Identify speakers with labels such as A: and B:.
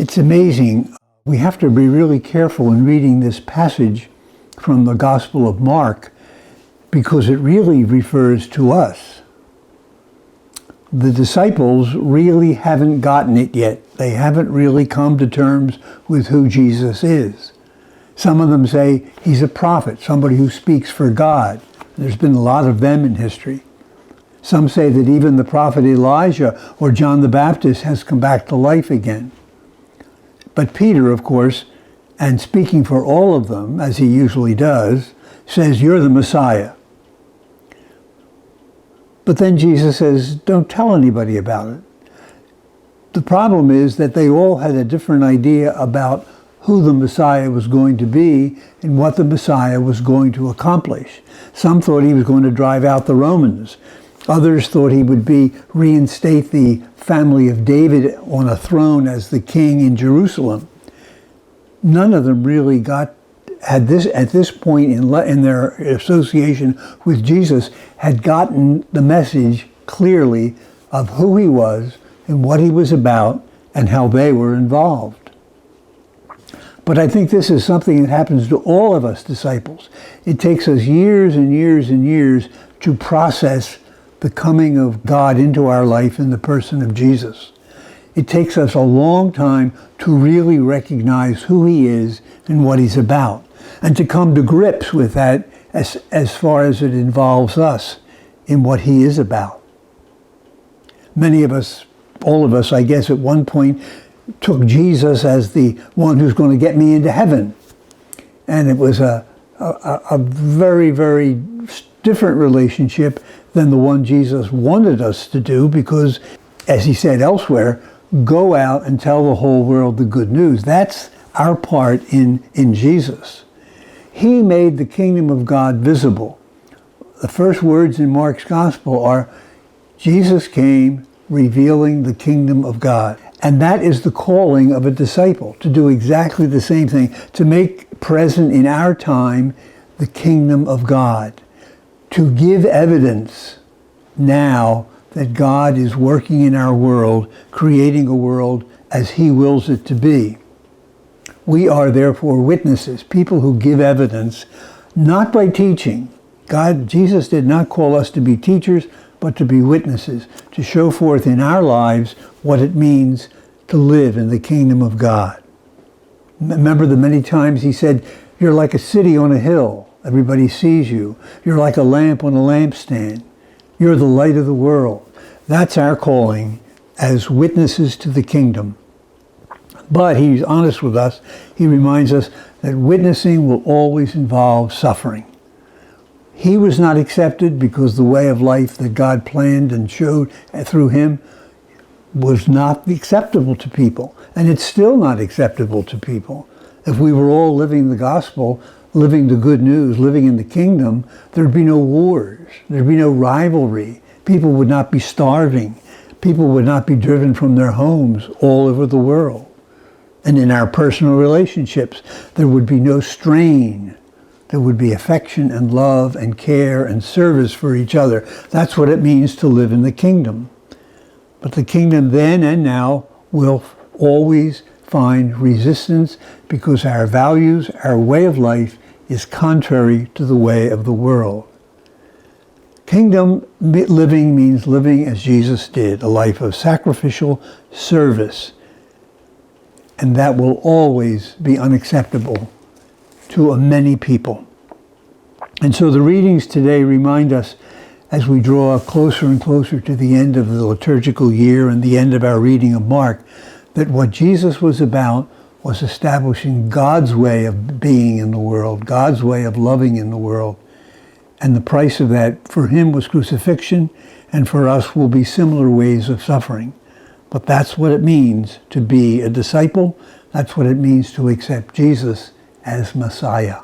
A: It's amazing. We have to be really careful in reading this passage from the Gospel of Mark because it really refers to us. The disciples really haven't gotten it yet. They haven't really come to terms with who Jesus is. Some of them say he's a prophet, somebody who speaks for God. There's been a lot of them in history. Some say that even the prophet Elijah or John the Baptist has come back to life again. But Peter, of course, and speaking for all of them, as he usually does, says, "You're the Messiah." But then Jesus says, "Don't tell anybody about it." The problem is that they all had a different idea about who the Messiah was going to be and what the Messiah was going to accomplish. Some thought he was going to drive out the Romans. Others thought he would reinstate the family of David on a throne as the king in Jerusalem. None of them really at this point in their association with Jesus, had gotten the message clearly of who he was and what he was about and how they were involved. But I think this is something that happens to all of us disciples. It takes us years and years and years to process the coming of God into our life in the person of Jesus. It takes us a long time to really recognize who he is and what he's about, and to come to grips with that as far as it involves us in what he is about. Many of us, all of us, I guess, at one point took Jesus as the one who's going to get me into heaven. And it was a very, very different relationship than the one Jesus wanted us to do because, as he said elsewhere, go out and tell the whole world the good news. That's our part in Jesus. He made the kingdom of God visible. The first words in Mark's gospel are, Jesus came revealing the kingdom of God. And that is the calling of a disciple, to do exactly the same thing, to make present in our time the kingdom of God, to give evidence now that God is working in our world, creating a world as he wills it to be. We are therefore witnesses, people who give evidence, not by teaching. Jesus did not call us to be teachers, but to be witnesses, to show forth in our lives what it means to live in the kingdom of God. Remember the many times he said, you're like a city on a hill. Everybody sees you. You're like a lamp on a lampstand. You're the light of the world. That's our calling as witnesses to the kingdom. But he's honest with us. He reminds us that witnessing will always involve suffering. He was not accepted because the way of life that God planned and showed through him was not acceptable to people. And it's still not acceptable to people. If we were all living the gospel, living the good news, living in the kingdom, there'd be no wars. There'd be no rivalry. People would not be starving. People would not be driven from their homes all over the world. And in our personal relationships, there would be no strain. There would be affection and love and care and service for each other. That's what it means to live in the kingdom. But the kingdom then and now will always find resistance because our values, our way of life is contrary to the way of the world. Kingdom living means living as Jesus did, a life of sacrificial service. And that will always be unacceptable to many people. And so the readings today remind us, as we draw closer and closer to the end of the liturgical year and the end of our reading of Mark, that what Jesus was about was establishing God's way of being in the world, God's way of loving in the world. And the price of that for him was crucifixion, and for us will be similar ways of suffering. But that's what it means to be a disciple. That's what it means to accept Jesus as Messiah.